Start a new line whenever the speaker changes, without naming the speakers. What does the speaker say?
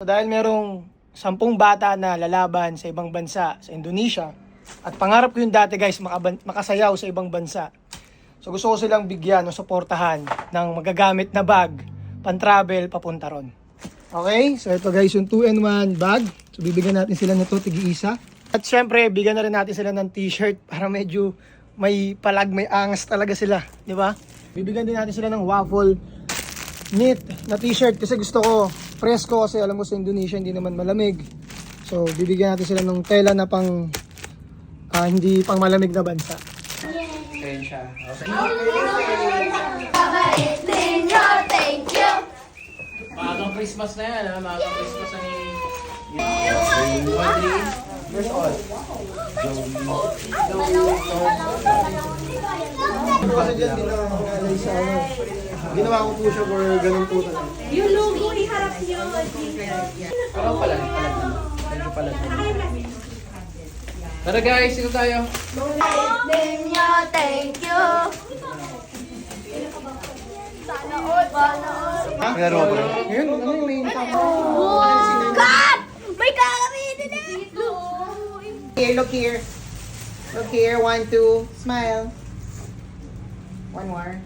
dahil merong 10 bata na lalaban sa ibang bansa, sa Indonesia, at pangarap ko yung dati guys, makasayaw sa ibang bansa. So gusto ko silang bigyan o suportahan ng magagamit na bag, pan-travel, papunta ron. Okay, so ito guys yung 2-in-1 bag. So bibigyan natin sila nito, tig-isa. At syempre, bigyan na rin natin sila ng t-shirt para medyo may palag, may angas talaga sila. Di ba? Bibigyan din natin sila ng waffle knit na t-shirt kasi gusto ko presko kasi alam ko sa Indonesia hindi naman malamig. So bibigyan natin sila ng tela na pang hindi pang malamig na bansa.
Ayan siya. Okay.
Thank you.
Maagang Christmas na yan, ha? Maagang Christmas na ni... 1 years old.
Kasi dyan din ako makalay sa ano. Ginawa ko po siya for ganun po talaga.
Yung logo, iharap niyo.
Pero palag naman. Medyo palag naman. Tara guys, ito tayo.
Thank you. Sana all.
Laro ko. Ngayon, ano yung main top?
Cut! May kakamitin na!
Here, look here. Look here. 1, 2. Smile. One more.